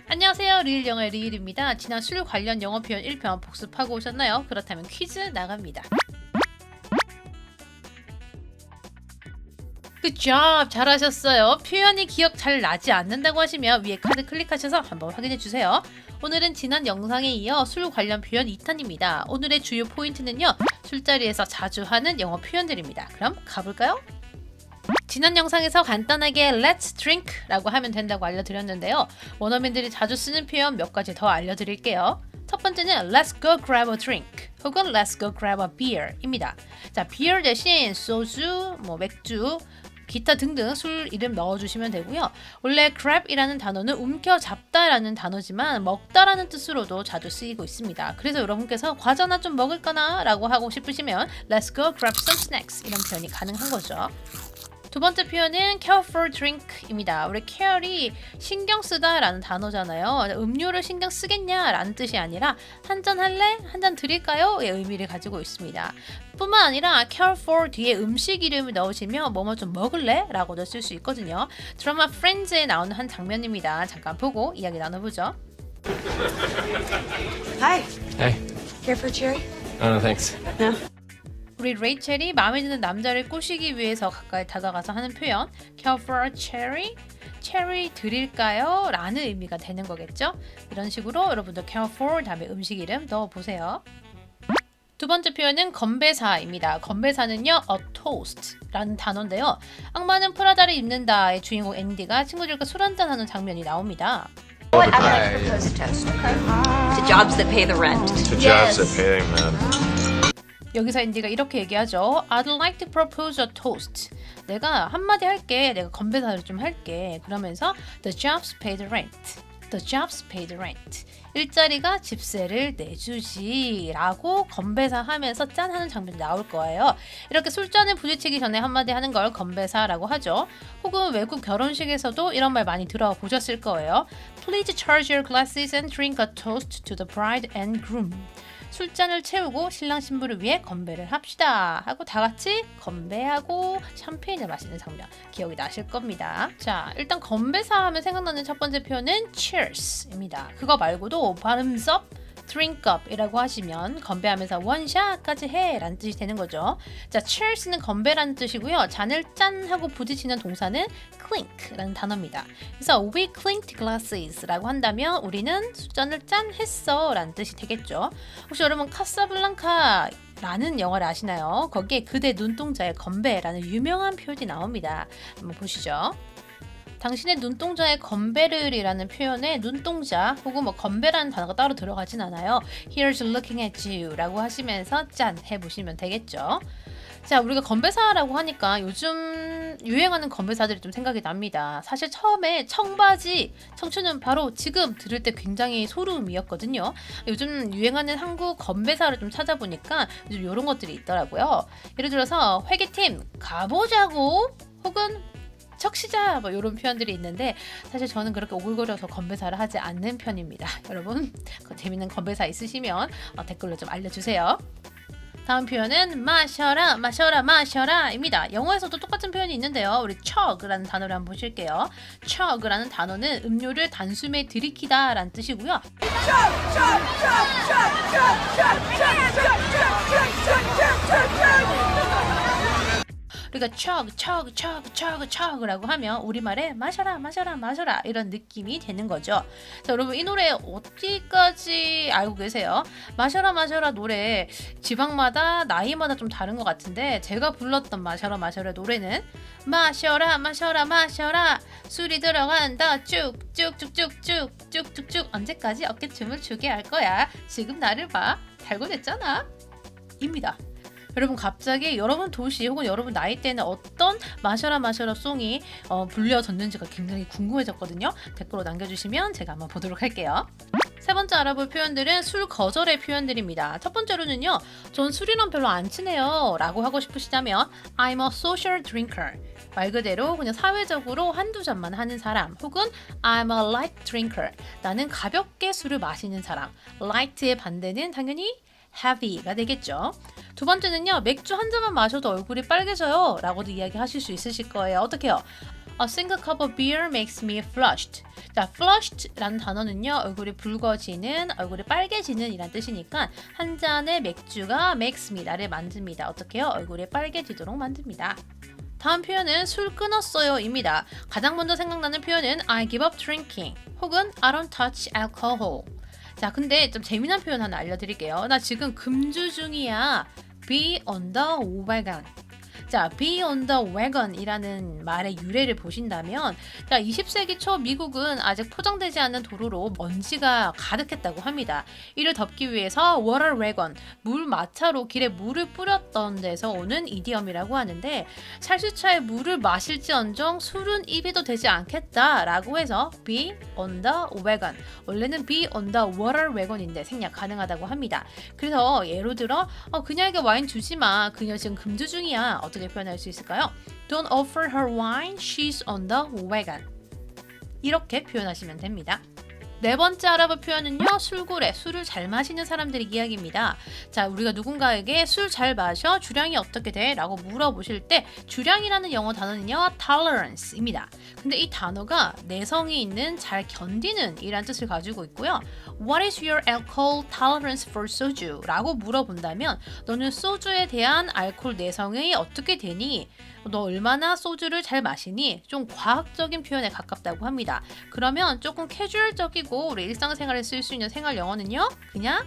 안녕하세요. 리일 영어의 리일입니다. 지난 술 관련 영어 표현 1편 복습하고 오셨나요? 그렇다면 퀴즈 나갑니다. Good job! 잘하셨어요. 표현이 기억 잘 나지 않는다고 하시면 위에 카드 클릭하셔서 한번 확인해주세요. 오늘은 지난 영상에 이어 술 관련 표현 2탄입니다. 오늘의 주요 포인트는요, 술자리에서 자주 하는 영어 표현들입니다. 그럼 가볼까요? 지난 영상에서 간단하게 Let's drink 라고 하면 된다고 알려드렸는데요. 원어민들이 자주 쓰는 표현 몇 가지 더 알려드릴게요. 첫 번째는 Let's go grab a drink 혹은 Let's go grab a beer 입니다. 자, beer 대신 소주, 맥주, 기타 등등 술 이름 넣어주시면 되고요. 원래 grab이라는 단어는 움켜잡다라는 단어지만 먹다라는 뜻으로도 자주 쓰이고 있습니다. 그래서 여러분께서 과자나 좀 먹을까나 라고 하고 싶으시면 Let's go grab some snacks 이런 표현이 가능한 거죠. 두 번째 표현은 care for drink입니다. 우리 care이 신경 쓰다 라는 단어잖아요. 음료를 신경 쓰겠냐 라는 뜻이 아니라 한잔 할래? 한잔 드릴까요? 의 의미를 가지고 있습니다. 뿐만 아니라 care for 뒤에 음식 이름을 넣으시면 뭐뭐 좀 먹을래? 라고도 쓸 수 있거든요. 드라마 Friends에 나오는 한 장면입니다. 잠깐 보고 이야기 나눠보죠. Hi. Hey. Here for cherry? Oh, no, thanks. No. 우리 레이첼이 마음에 드는 남자를 꼬시기 위해서 가까이 다가가서 하는 표현 care for a cherry? 체리 드릴까요? 라는 의미가 되는 거겠죠? 이런 식으로 여러분도 care for 다음에 음식 이름 넣어보세요. 두 번째 표현은 건배사입니다. 건배사는요, a toast 라는 단어인데요. 악마는 프라다를 입는다의 주인공 앤디가 친구들과 술 한잔하는 장면이 나옵니다. What? I'd like to propose a toast. To jobs that pay the rent. To jobs that pay them, man. 여기서 앤디가 이렇게 얘기하죠. I'd like to propose a toast. 내가 한마디 할게. 내가 건배사를 좀 할게. 그러면서 The jobs pay the rent. The jobs pay the rent. 일자리가 집세를 내주지 라고 건배사 하면서 짠 하는 장면이 나올 거예요. 이렇게 술잔에 부딪히기 전에 한마디 하는 걸 건배사라고 하죠. 혹은 외국 결혼식에서도 이런 말 많이 들어보셨을 거예요. Please charge your glasses and drink a toast to the bride and groom. 술잔을 채우고 신랑 신부를 위해 건배를 합시다 하고 다 같이 건배하고 샴페인을 마시는 장면 기억이 나실 겁니다. 자, 일단 건배사 하면 생각나는 첫 번째 표현은 cheers입니다. 그거 말고도 bottoms up, drink up 이라고 하시면 건배하면서 원샷까지 해 라는 뜻이 되는 거죠. 자, cheers는 건배라는 뜻이고요. 잔을 짠 하고 부딪히는 동사는 clink 라는 단어입니다. 그래서 we clinked glasses 라고 한다면 우리는 술잔을 짠 했어 라는 뜻이 되겠죠. 혹시 여러분 카사블랑카 라는 영화를 아시나요? 거기에 그대 눈동자의 건배라는 유명한 표현이 나옵니다. 한번 보시죠. 당신의 눈동자의 건배를이라는 표현에 눈동자 혹은 건배라는 단어가 따로 들어가진 않아요. Here's looking at you 라고 하시면서 짠 해보시면 되겠죠. 자, 우리가 건배사라고 하니까 요즘 유행하는 건배사들이 좀 생각이 납니다. 사실 처음에 청바지, 청춘은 바로 지금 들을 때 굉장히 소름이었거든요. 요즘 유행하는 한국 건배사를 좀 찾아보니까 요즘 이런 것들이 있더라고요. 예를 들어서 회계팀 가보자고 혹은 척시자 이런 표현들이 있는데 사실 저는 그렇게 오글거려서 건배사를 하지 않는 편입니다. 여러분 재밌는 건배사 있으시면 댓글로 좀 알려주세요. 다음 표현은 마셔라 마셔라 마셔라 입니다. 영어에서도 똑같은 표현이 있는데요. 우리 chug라는 단어를 한번 보실게요. chug라는 단어는 음료를 단숨에 들이키다 라는 뜻이고요. 우리가 chug라고 하면 우리말에 마셔라 마셔라 마셔라 이런 느낌이 되는 거죠. 자, 여러분 이 노래 어디까지 알고 계세요? 마셔라 마셔라 노래 지방마다 나이마다 좀 다른 것 같은데 제가 불렀던 마셔라 마셔라 노래는 마셔라 마셔라 마셔라 술이 들어간다 쭉쭉쭉쭉쭉쭉쭉쭉 언제까지 어깨춤을 추게 할 거야 지금 나를 봐 달고냈잖아 입니다. 여러분 갑자기 여러분 도시 혹은 여러분 나이대에는 어떤 마셔라 마셔라 송이 불려졌는지가 굉장히 궁금해졌거든요. 댓글로 남겨주시면 제가 한번 보도록 할게요. 세 번째 알아볼 표현들은 술 거절의 표현들입니다. 첫 번째로는요. 전 술이랑 별로 안 친해요 라고 하고 싶으시다면 I'm a social drinker. 말 그대로 그냥 사회적으로 한두 잔만 하는 사람 혹은 I'm a light drinker. 나는 가볍게 술을 마시는 사람. light의 반대는 당연히 heavy가 되겠죠. 두 번째는요. 맥주 한 잔만 마셔도 얼굴이 빨개져요 라고도 이야기하실 수 있으실 거예요. 어떻게요? A single cup of beer makes me flushed. 자, flushed라는 단어는요. 얼굴이 붉어지는, 얼굴이 빨개지는 이란 뜻이니까 한 잔의 맥주가 makes me 나를 만듭니다. 어떻게요? 얼굴이 빨개지도록 만듭니다. 다음 표현은 술 끊었어요 입니다. 가장 먼저 생각나는 표현은 I give up drinking 혹은 I don't touch alcohol. 자, 근데 좀 재미난 표현 하나 알려드릴게요. 나 지금 금주 중이야. Be on the wagon. 자, be on the wagon 이라는 말의 유래를 보신다면, 자, 20세기 초 미국은 아직 포장되지 않은 도로로 먼지가 가득했다고 합니다. 이를 덮기 위해서 water wagon, 물 마차로 길에 물을 뿌렸던 데서 오는 이디엄이라고 하는데, 살수차에 물을 마실지언정 술은 입에도 되지 않겠다라고 해서 be on the wagon, 원래는 be on the water wagon인데 생략 가능하다고 합니다. 그래서 예로 들어 그녀에게 와인 주지 마. 그녀 지금 금주 중이야. 어떻게 표현할 수 있을까요? Don't offer her wine. She's on the wagon. 이렇게 표현하시면 됩니다. 네 번째 알아볼 표현은요. 술고래, 술을 잘 마시는 사람들의 이야기입니다. 자, 우리가 누군가에게 술 잘 마셔? 주량이 어떻게 돼? 라고 물어보실 때 주량이라는 영어 단어는요. tolerance입니다. 근데 이 단어가 내성이 있는, 잘 견디는 이란 뜻을 가지고 있고요. What is your alcohol tolerance for soju? 라고 물어본다면 너는 소주에 대한 알코올 내성이 어떻게 되니? 너 얼마나 소주를 잘 마시니? 좀 과학적인 표현에 가깝다고 합니다. 그러면 조금 캐주얼적이고 우리 일상생활에 쓸 수 있는 생활 영어는요. 그냥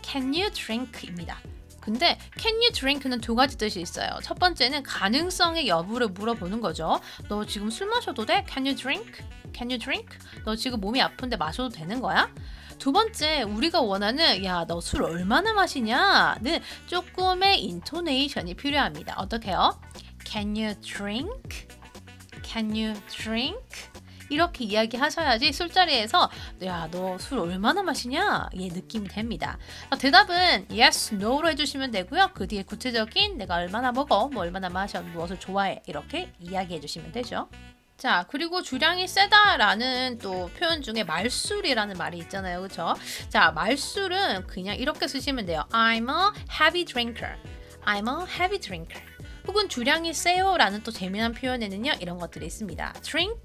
Can you drink입니다. 근데 Can you drink는 두 가지 뜻이 있어요. 첫 번째는 가능성의 여부를 물어보는 거죠. 너 지금 술 마셔도 돼? Can you drink? Can you drink? 너 지금 몸이 아픈데 마셔도 되는 거야? 두 번째, 우리가 원하는 야, 너 술 얼마나 마시냐?는 조금의 인토네이션이 필요합니다. 어떻게요? Can you drink? Can you drink? 이렇게 이야기하셔야지 술자리에서 야, 너 술 얼마나 마시냐? 예, 느낌이 됩니다. 대답은 yes, no로 해주시면 되고요. 그 뒤에 구체적인 내가 얼마나 먹어, 뭐 얼마나 마셔, 무엇을 좋아해 이렇게 이야기해 주시면 되죠. 자, 그리고 주량이 세다라는 또 표현 중에 말술이라는 말이 있잖아요. 그렇죠? 자, 말술은 그냥 이렇게 쓰시면 돼요. I'm a heavy drinker. I'm a heavy drinker. 혹은 주량이 세요 라는 또 재미난 표현에는요. 이런 것들이 있습니다. drink,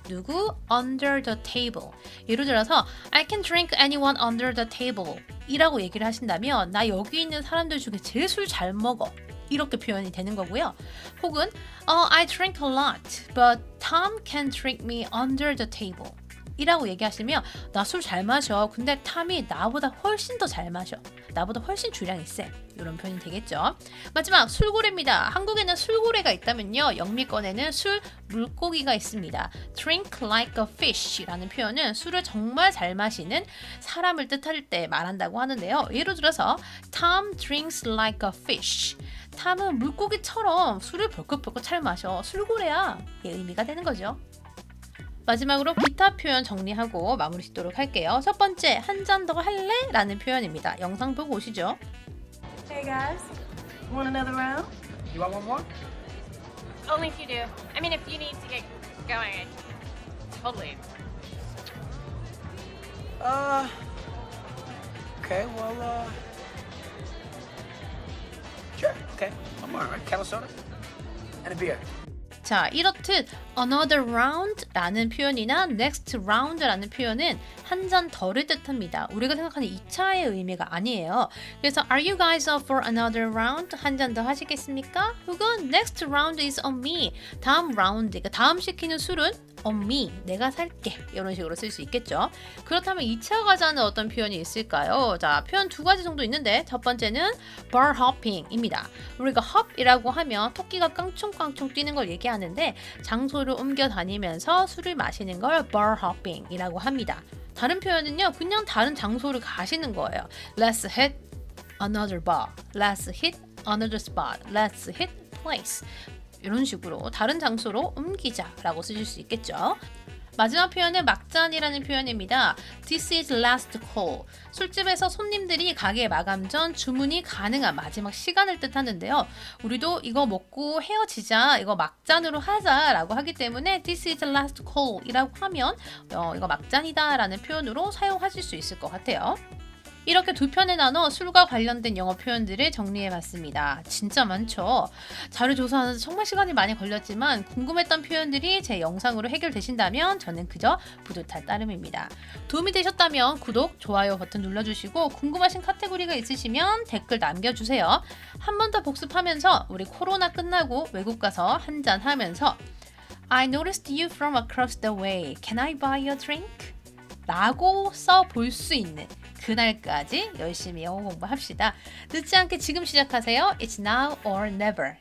누구, under the table. 예를 들어서 I can drink anyone under the table 이라고 얘기를 하신다면 나 여기 있는 사람들 중에 제일 술 잘 먹어. 이렇게 표현이 되는 거고요. 혹은 I drink a lot, but Tom can drink me under the table 이라고 얘기하시면 나 술 잘 마셔. 근데 탐이 나보다 훨씬 더 잘 마셔. 나보다 훨씬 주량이 세. 이런 표현이 되겠죠. 마지막 술고래입니다. 한국에는 술고래가 있다면요. 영미권에는 술 물고기가 있습니다. drink like a fish라는 표현은 술을 정말 잘 마시는 사람을 뜻할 때 말한다고 하는데요. 예를 들어서 Tom drinks like a fish. 탐은 물고기처럼 술을 벌컥벌컥 잘 마셔. 술고래야. 이 의미가 되는 거죠. 마지막으로 기타 표현 정리하고 마무리 짓도록 할게요. 첫 번째, 한 잔 더 할래? 라는 표현입니다. 영상 보고 오시죠. Hey guys, want another round? You want one more? Only if you do. I mean, if you need to get going, totally. Okay, well, sure, okay. One more, right? Can of soda? And a beer. 자, 이렇듯 another round 라는 표현이나 next round 라는 표현은 한 잔 더를 뜻합니다. 우리가 생각하는 2차의 의미가 아니에요. 그래서 are you guys up for another round? 한 잔 더 하시겠습니까? 혹은 next round is on me. 다음 라운드, 그러니까 다음 시키는 술은 on me. 내가 살게. 이런 식으로 쓸 수 있겠죠. 그렇다면 2차 가자는 어떤 표현이 있을까요? 자, 표현 두 가지 정도 있는데 첫 번째는 bar hopping입니다. 우리가 hop이라고 하면 토끼가 깡총깡총 뛰는 걸 얘기하는데 장소를 옮겨 다니면서 술을 마시는 걸 bar hopping이라고 합니다. 다른 표현은요. 그냥 다른 장소를 가시는 거예요. Let's hit another bar. Let's hit another spot. Let's hit place. 이런 식으로 다른 장소로 옮기자라고 쓰실 수 있겠죠. 마지막 표현은 막잔이라는 표현입니다. This is last call. 술집에서 손님들이 가게 마감 전 주문이 가능한 마지막 시간을 뜻하는데요. 우리도 이거 먹고 헤어지자, 이거 막잔으로 하자라고 하기 때문에 This is last call 이라고 하면 이거 막잔이다 라는 표현으로 사용하실 수 있을 것 같아요. 이렇게 두 편에 나눠 술과 관련된 영어 표현들을 정리해봤습니다. 진짜 많죠? 자료 조사하는데 정말 시간이 많이 걸렸지만 궁금했던 표현들이 제 영상으로 해결되신다면 저는 그저 뿌듯할 따름입니다. 도움이 되셨다면 구독, 좋아요 버튼 눌러주시고 궁금하신 카테고리가 있으시면 댓글 남겨주세요. 한 번 더 복습하면서 우리 코로나 끝나고 외국 가서 한잔 하면서 I noticed you from across the way. Can I buy you a drink? 라고 써볼 수 있는 그날까지 열심히 영어 공부합시다. 늦지 않게 지금 시작하세요. It's now or never.